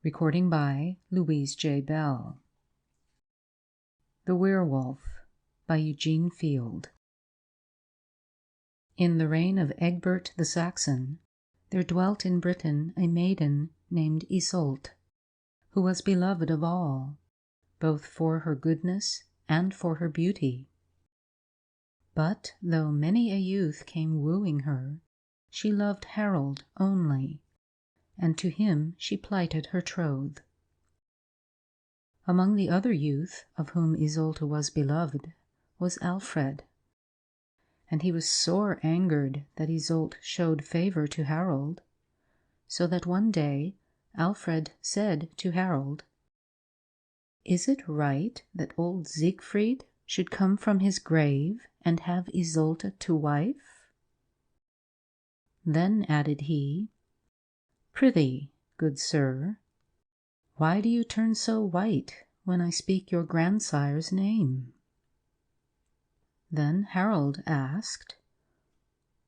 Recording by Louise J. Bell. The Werewolf by Eugene Field. In the reign of Egbert the Saxon, there dwelt in Britain a maiden named Iseult, who was beloved of all, both for her goodness and for her beauty. But though many a youth came wooing her, she loved Harold only, and to him she plighted her troth. Among the other youth of whom Iseult was beloved was Alfred, and he was sore angered that Iseult showed favour to Harold, so that one day Alfred said to Harold, "Is it right that old Siegfried should come from his grave and have Iseult to wife?" Then added he, "Prithee, good sir, why do you turn so white when I speak your grandsire's name?" Then Harold asked,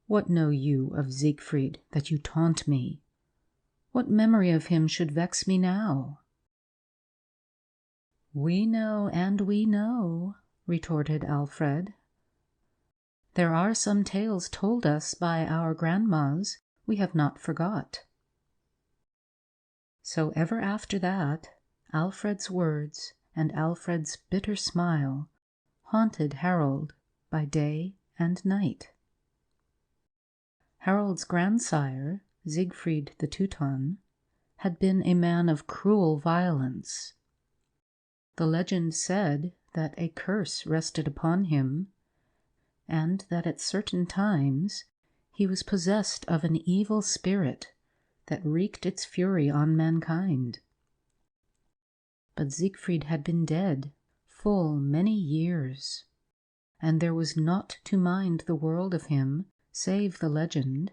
"What know you of Siegfried that you taunt me? What memory of him should vex me now?" "We know and we know," retorted Alfred. "There are some tales told us by our grandmas we have not forgot." So ever after that, Alfred's words and Alfred's bitter smile haunted Harold by day and night. Harold's grandsire, Siegfried the Teuton, had been a man of cruel violence. The legend said that a curse rested upon him, and that at certain times he was possessed of an evil spirit that wreaked its fury on mankind. But Siegfried had been dead full many years, and there was naught to mind the world of him save the legend,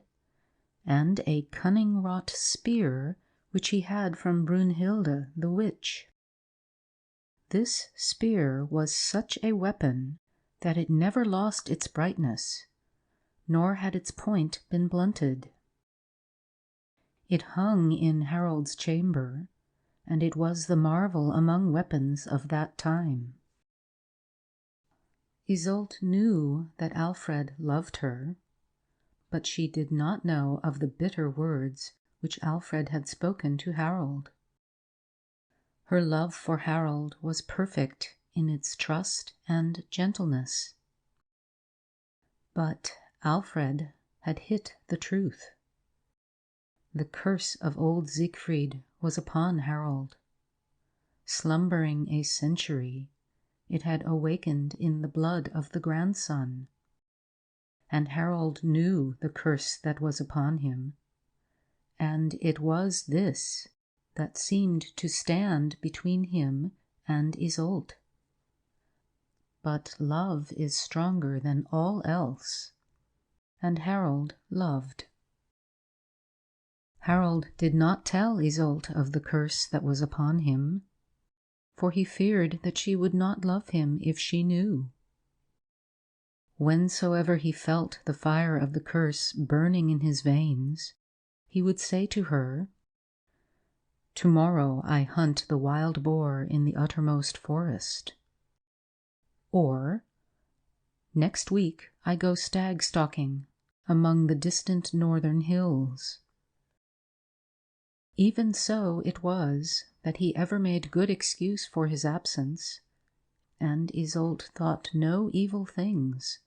and a cunning-wrought spear which he had from Brunhilde the witch. This spear was such a weapon that it never lost its brightness, nor had its point been blunted. It hung in Harold's chamber, and it was the marvel among weapons of that time. Iseult knew that Alfred loved her, but she did not know of the bitter words which Alfred had spoken to Harold. Her love for Harold was perfect in its trust and gentleness. But Alfred had hit the truth. The curse of old Siegfried was upon Harold. Slumbering a century, it had awakened in the blood of the grandson, and Harold knew the curse that was upon him, and it was this that seemed to stand between him and Iseult. But love is stronger than all else, and Harold loved. Harold did not tell Iseult of the curse that was upon him, for he feared that she would not love him if she knew. Whensoever he felt the fire of the curse burning in his veins, he would say to her, "Tomorrow I hunt the wild boar in the uttermost forest," or "Next week I go stag-stalking among the distant northern hills." Even so it was that he ever made good excuse for his absence, and Iseult thought no evil things,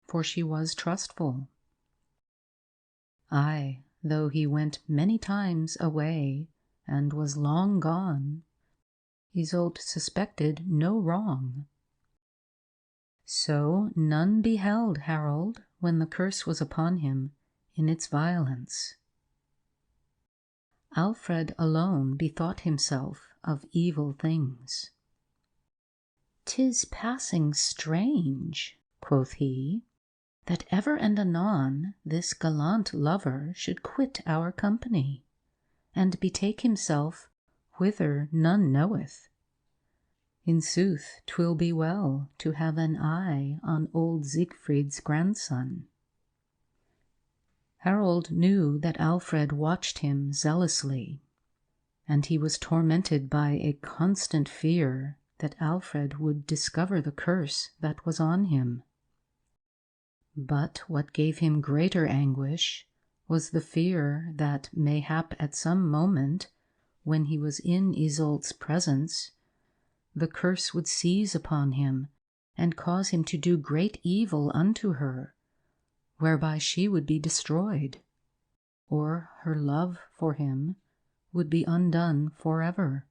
for she was trustful. Aye, though he went many times away and was long gone, Iseult suspected no wrong. So none beheld Harold when the curse was upon him in its violence. Alfred alone bethought himself of evil things. "'Tis passing strange," quoth he, "that ever and anon this gallant lover should quit our company, and betake himself whither none knoweth. In sooth, 'twill be well to have an eye on old Siegfried's grandson." Harold knew that Alfred watched him zealously, and he was tormented by a constant fear that Alfred would discover the curse that was on him. But what gave him greater anguish was the fear that mayhap at some moment, when he was in Isolde's presence, the curse would seize upon him and cause him to do great evil unto her, whereby she would be destroyed, or her love for him would be undone forever.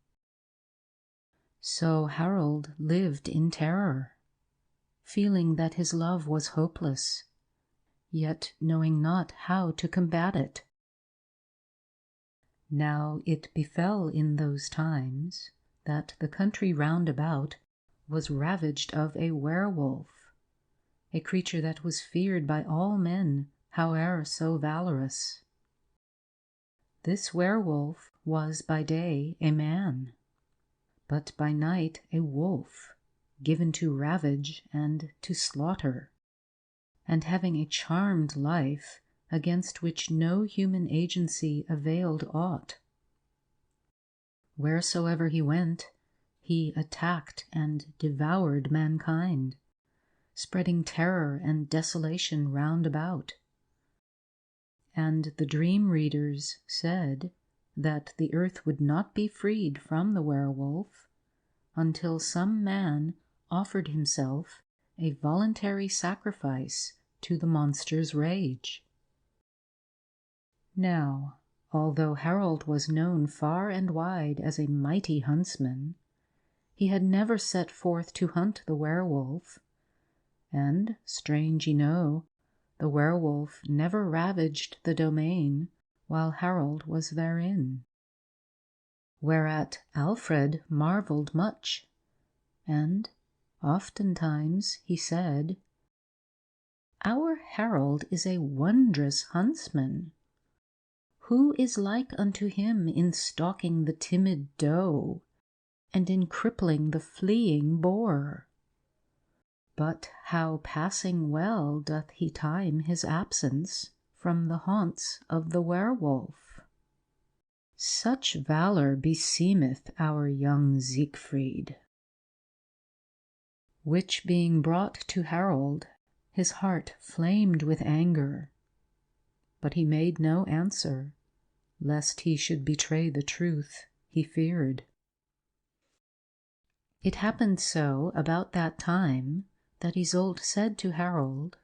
So Harold lived in terror, feeling that his love was hopeless, yet knowing not how to combat it. Now it befell in those times that the country round about was ravaged of a werewolf, a creature that was feared by all men, howe'er so valorous. This werewolf was by day a man, but by night a wolf, given to ravage and to slaughter, and having a charmed life against which no human agency availed aught. Wheresoever he went, he attacked and devoured mankind, spreading terror and desolation round about. And the dream readers said that the earth would not be freed from the werewolf until some man offered himself a voluntary sacrifice to the monster's rage. Now, although Harold was known far and wide as a mighty huntsman, he had never set forth to hunt the werewolf, and, strange enow, the werewolf never ravaged the domain while Harold was therein. Whereat Alfred marvelled much, and oftentimes he said, "Our Harold is a wondrous huntsman. Who is like unto him in stalking the timid doe, and in crippling the fleeing boar? But how passing well doth he time his absence from the haunts of the werewolf! Such valour beseemeth our young Siegfried." Which being brought to Harold, his heart flamed with anger, but he made no answer, lest he should betray the truth he feared. It happened so about that time that Isolde said to Harold,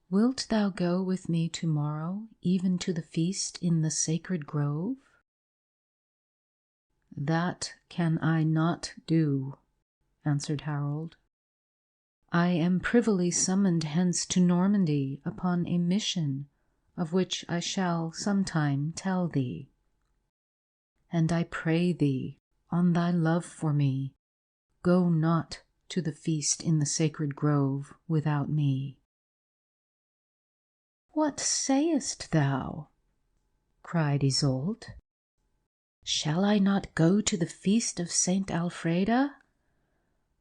"Wilt thou go with me tomorrow even to the feast in the sacred grove?" "That can I not do," answered Harold. "I am privily summoned hence to Normandy upon a mission of which I shall sometime tell thee. And I pray thee, on thy love for me, go not to the feast in the sacred grove without me." "What sayest thou?" cried Isolde. "Shall I not go to the feast of Saint Alfreda?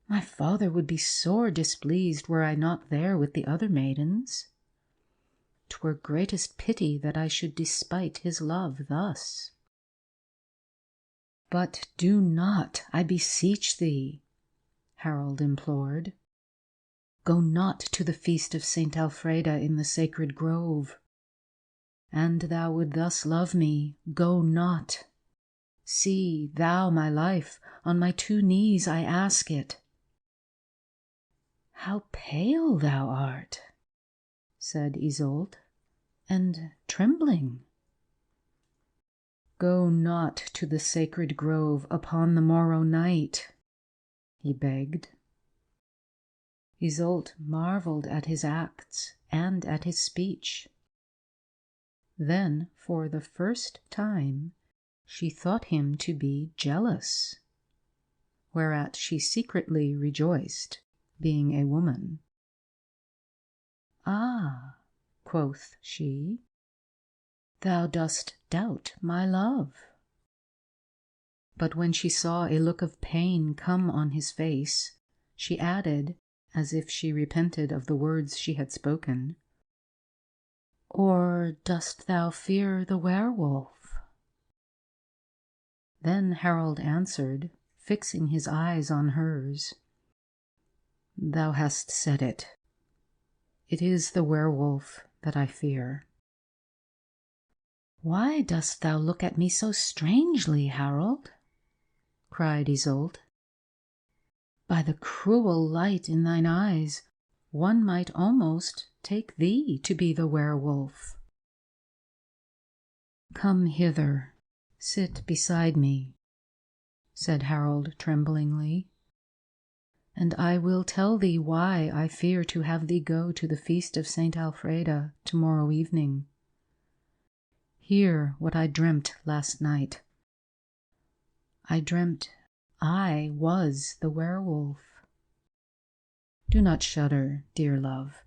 My father would be sore displeased were I not there with the other maidens. 'Twere greatest pity that I should despite his love thus." "But do not, I beseech thee," Harold implored. "Go not to the feast of Saint Alfreda in the sacred grove. And thou would thus love me, go not. See, thou, my life, on my 2 knees I ask it." "How pale thou art," said Isolde, "and trembling." "Go not to the sacred grove upon the morrow night," he begged. Isolde marvelled at his acts and at his speech. Then, for the first time, she thought him to be jealous, whereat she secretly rejoiced, being a woman. "Ah," quoth she, "thou dost doubt my love." But when she saw a look of pain come on his face, she added, as if she repented of the words she had spoken, "Or dost thou fear the werewolf?" Then Harold answered, fixing his eyes on hers, "Thou hast said it. It is the werewolf that I fear." "Why dost thou look at me so strangely, Harold?" cried Isolde. "By the cruel light in thine eyes, one might almost take thee to be the werewolf." "Come hither, sit beside me," said Harold tremblingly, "and I will tell thee why I fear to have thee go to the feast of St. Alfreda tomorrow evening. Hear what I dreamt last night. I dreamt I was the werewolf. Do not shudder, dear love,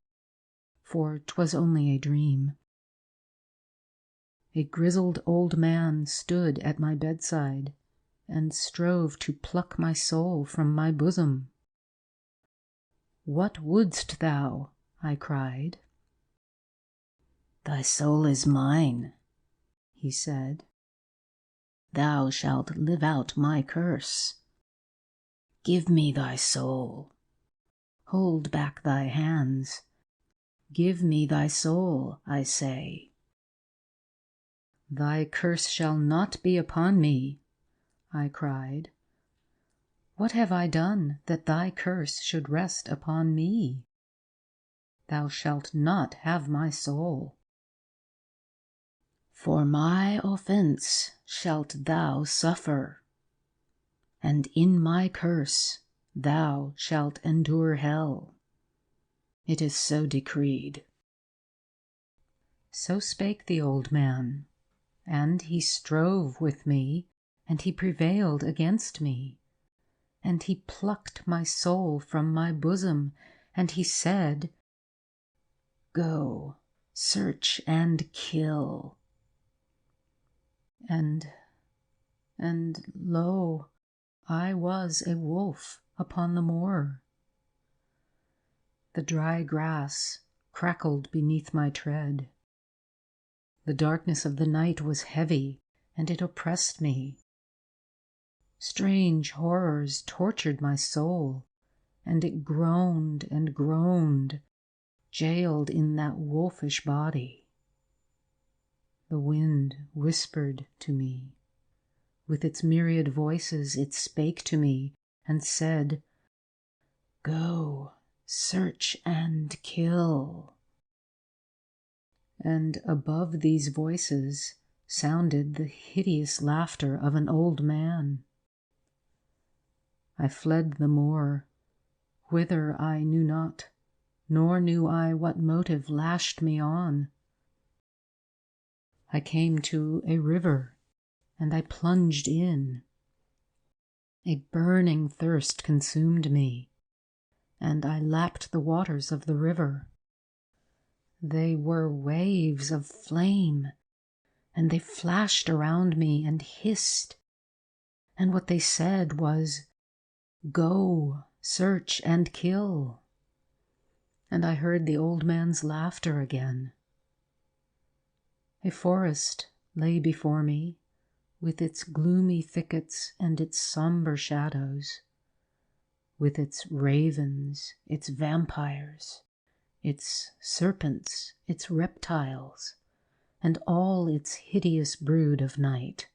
for 'twas only a dream. A grizzled old man stood at my bedside and strove to pluck my soul from my bosom. 'What wouldst thou?' I cried. 'Thy soul is mine,' he said. 'Thou shalt live out my curse. Give me thy soul. Hold back thy hands. Give me thy soul, I say.' 'Thy curse shall not be upon me,' I cried. 'What have I done that thy curse should rest upon me? Thou shalt not have my soul.' 'For my offense shalt thou suffer, and in my curse thou shalt endure hell. It is so decreed.' So spake the old man, and he strove with me, and he prevailed against me, and he plucked my soul from my bosom, and he said, 'Go, search and kill.' And lo, I was a wolf upon the moor. The dry grass crackled beneath my tread. The darkness of the night was heavy, and it oppressed me. Strange horrors tortured my soul, and it groaned and groaned, jailed in that wolfish body. The wind whispered to me. With its myriad voices it spake to me and said, 'Go, search and kill.' And above these voices sounded the hideous laughter of an old man. I fled the moor, whither I knew not, nor knew I what motive lashed me on. I came to a river, and I plunged in. A burning thirst consumed me, and I lapped the waters of the river. They were waves of flame, and they flashed around me and hissed, and what they said was, 'Go, search and kill.' And I heard the old man's laughter again. A forest lay before me, with its gloomy thickets and its somber shadows, with its ravens, its vampires, its serpents, its reptiles, and all its hideous brood of night.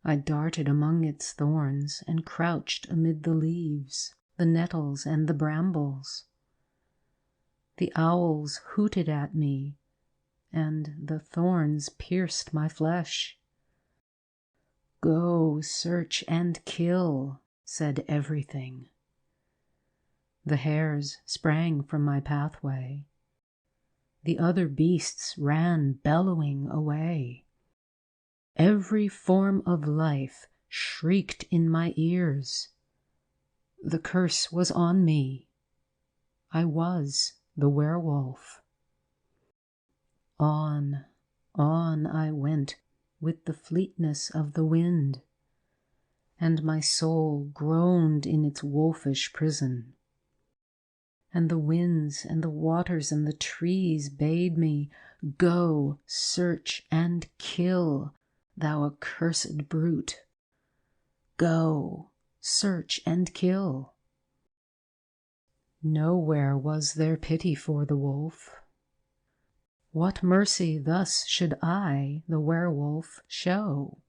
I darted among its thorns and crouched amid the leaves, the nettles, and the brambles. The owls hooted at me, and the thorns pierced my flesh. 'Go, search and kill,' said everything. The hares sprang from my pathway. The other beasts ran bellowing away. Every form of life shrieked in my ears. The curse was on me. I was the werewolf. On I went with the fleetness of the wind, and my soul groaned in its wolfish prison. And the winds and the waters and the trees bade me, 'Go, search and kill. thou accursed brute. Go, search and kill. Nowhere was there pity for the wolf. What mercy thus should I, the werewolf, show?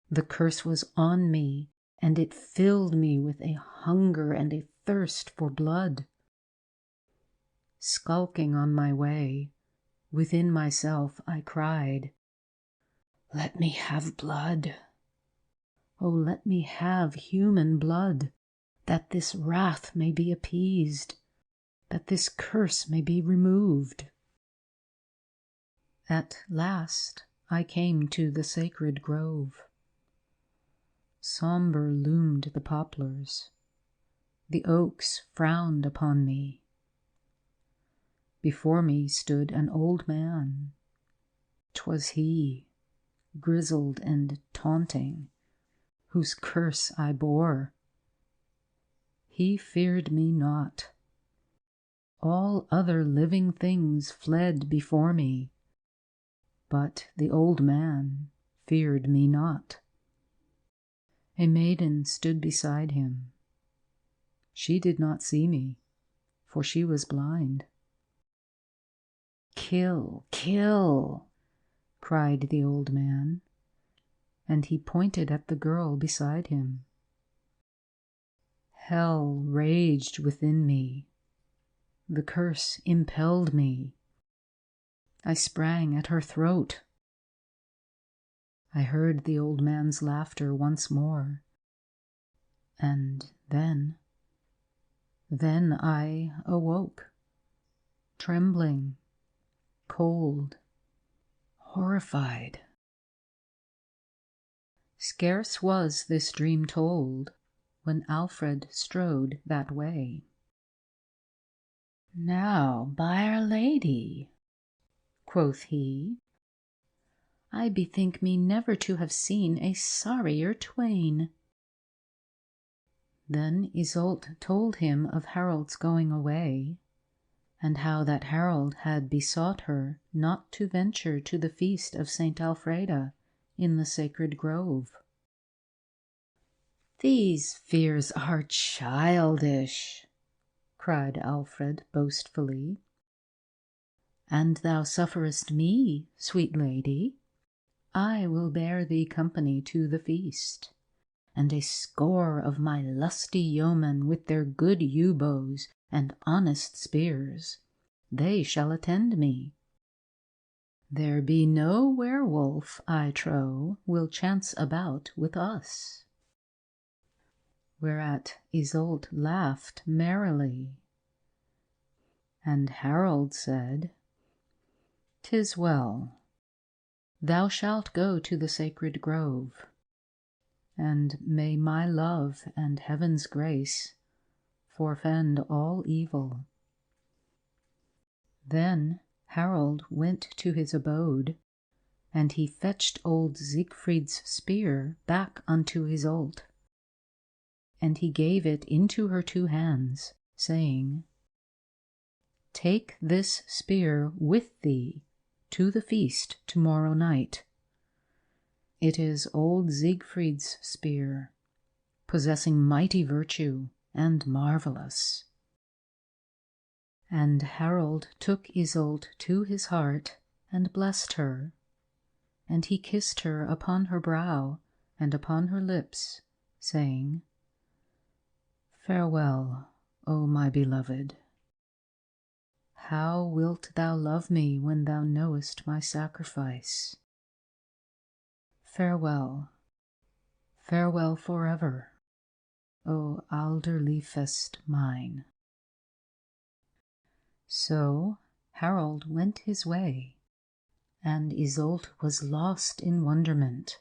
The curse was on me, and it filled me with a hunger and a thirst for blood. Skulking on my way, within myself I cried, "Let me have blood. Oh, let me have human blood, that this wrath may be appeased, that this curse may be removed." At last I came to the sacred grove. Sombre loomed the poplars. The oaks frowned upon me. Before me stood an old man. 'Twas he, grizzled and taunting, whose curse I bore. He feared me not. All other living things fled before me, but the old man feared me not. A maiden stood beside him. She did not see me, for she was blind. "Kill, kill!" cried the old man, and he pointed at the girl beside him. Hell raged within me. The curse impelled me. I sprang at her throat. I heard the old man's laughter once more, and then I awoke, trembling, cold, horrified. Scarce was this dream told, when Alfred strode that way. "Now, by Our Lady," quoth he, "I bethink me never to have seen a sorrier twain." Then Iseult told him of Harold's going away, and how that Harold had besought her not to venture to the feast of St. Alfreda in the sacred grove. "These fears are childish," cried Alfred boastfully. "And thou sufferest me, sweet lady? I will bear thee company to the feast, and a score of my lusty yeomen with their good yew bows and honest spears, they shall attend me. There be no werewolf, I trow, will chance about with us." Whereat Iseult laughed merrily, and Harold said, "'Tis well. Thou shalt go to the sacred grove, and may my love and heaven's grace forfend all evil." Then Harold went to his abode, and he fetched old Siegfried's spear back unto Iseult, and he gave it into her 2 hands, saying, "Take this spear with thee to the feast tomorrow night. It is old Siegfried's spear, possessing mighty virtue and marvelous." And Harold took Iseult to his heart and blessed her, and he kissed her upon her brow and upon her lips, saying, "Farewell, O my beloved. How wilt thou love me when thou knowest my sacrifice? Farewell, farewell forever, O Alderliefest mine." So Harold went his way, and Iseult was lost in wonderment.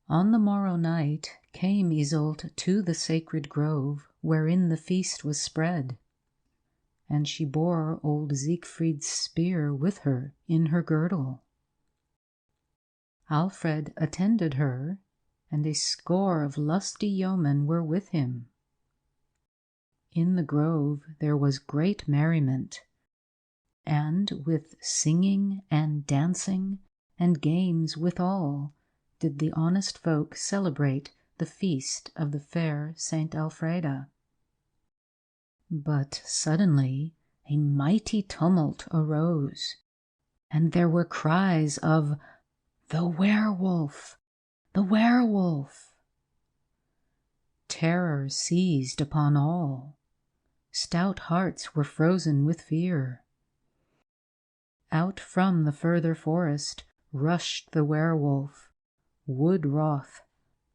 On the morrow night came Iseult to the sacred grove wherein the feast was spread, and she bore old Siegfried's spear with her in her girdle. Alfred attended her, and a score of lusty yeomen were with him. In the grove there was great merriment, and with singing and dancing and games withal did the honest folk celebrate the feast of the fair Saint Alfreda. But suddenly a mighty tumult arose, and there were cries of "The werewolf! The werewolf!" Terror seized upon all. Stout hearts were frozen with fear. Out from the further forest rushed the werewolf, wood-wroth,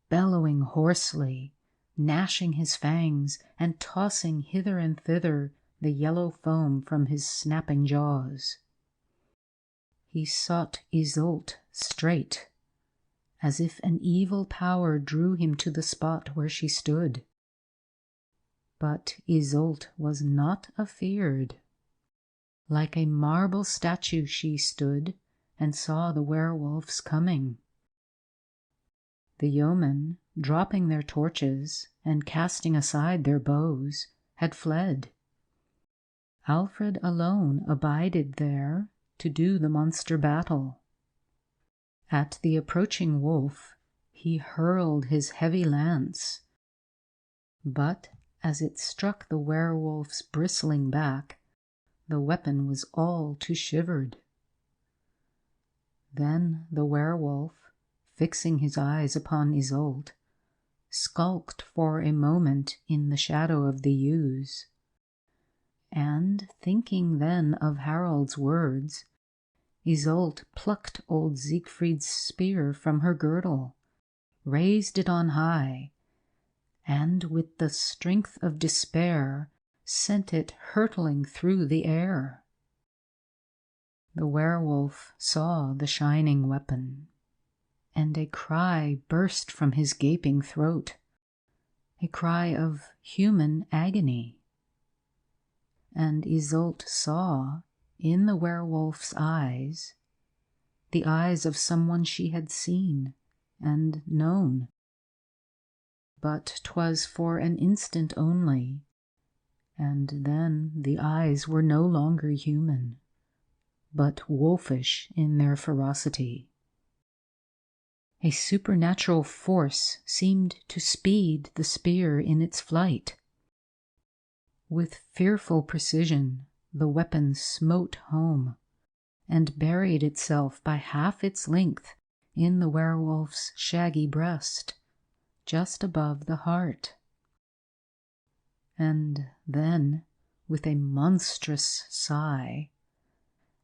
bellowing hoarsely, gnashing his fangs, and tossing hither and thither the yellow foam from his snapping jaws. He sought Isolde straight, as if an evil power drew him to the spot where she stood. But Isolde was not afeard. Like a marble statue she stood, and saw the werewolves coming. The yeomen, dropping their torches and casting aside their bows, had fled. Alfred alone abided there to do the monster battle. At the approaching wolf he hurled his heavy lance, but as it struck the werewolf's bristling back, the weapon was all too shivered. Then the werewolf, fixing his eyes upon Isolde, skulked for a moment in the shadow of the yews, and, thinking then of Harold's words, Isolde plucked old Siegfried's spear from her girdle, raised it on high, and with the strength of despair sent it hurtling through the air. The werewolf saw the shining weapon, and a cry burst from his gaping throat, a cry of human agony. And Isolde saw, in the werewolf's eyes, the eyes of someone she had seen and known. But 'twas for an instant only, and then the eyes were no longer human, but wolfish in their ferocity. A supernatural force seemed to speed the spear in its flight. With fearful precision the weapon smote home, and buried itself by half its length in the werewolf's shaggy breast, just above the heart. And then, with a monstrous sigh,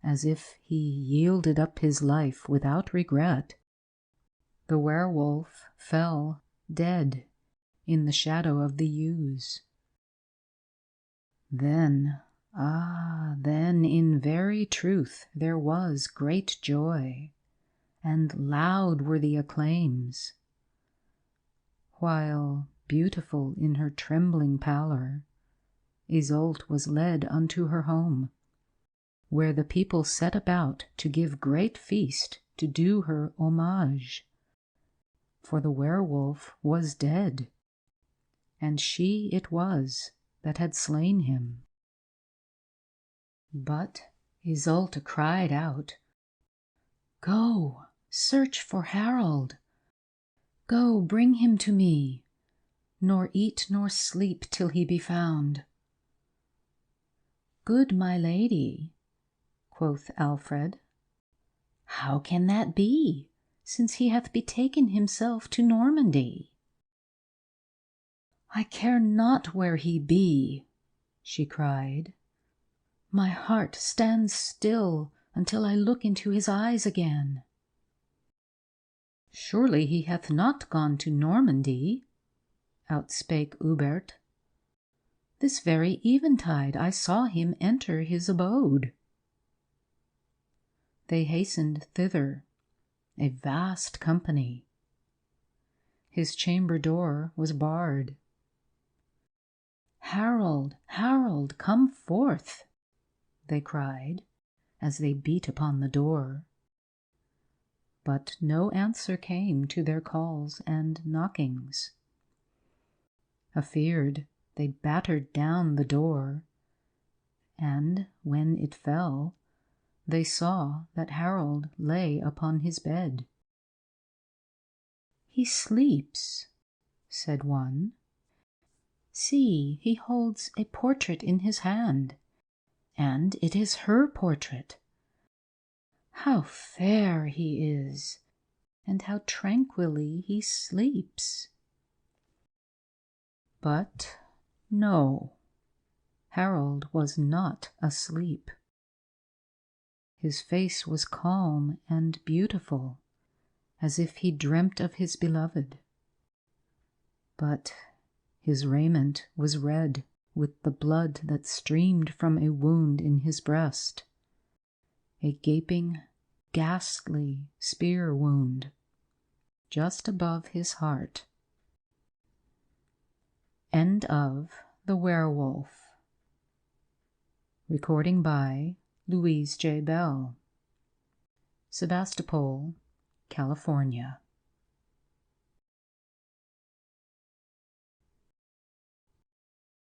as if he yielded up his life without regret, the werewolf fell dead in the shadow of the yews. Then, then in very truth there was great joy, and loud were the acclaims, while, beautiful in her trembling pallor, Isolde was led unto her home, where the people set about to give great feast to do her homage. For the werewolf was dead, and she it was that had slain him. But Isolde cried out, "Go, search for Harold. Go, bring him to me, nor eat nor sleep till he be found." "Good my lady," quoth Alfred, "how can that be, since he hath betaken himself to Normandy?" "I care not where he be," she cried. "My heart stands still until I look into his eyes again." "Surely he hath not gone to Normandy," outspake Hubert. "This very eventide I saw him enter his abode." They hastened thither, a vast company. His chamber door was barred. "Harold, Harold, come forth," they cried, as they beat upon the door. But no answer came to their calls and knockings. Afeared, they battered down the door, and when it fell, they saw that Harold lay upon his bed. "He sleeps," said one. "See, he holds a portrait in his hand, and it is her portrait. How fair he is, and how tranquilly he sleeps." But no, Harold was not asleep. His face was calm and beautiful, as if he dreamt of his beloved. But his raiment was red with the blood that streamed from a wound in his breast, a gaping, ghastly spear wound just above his heart. End of The Werewolf. Recording by Louise J. Bell. Sebastopol, California.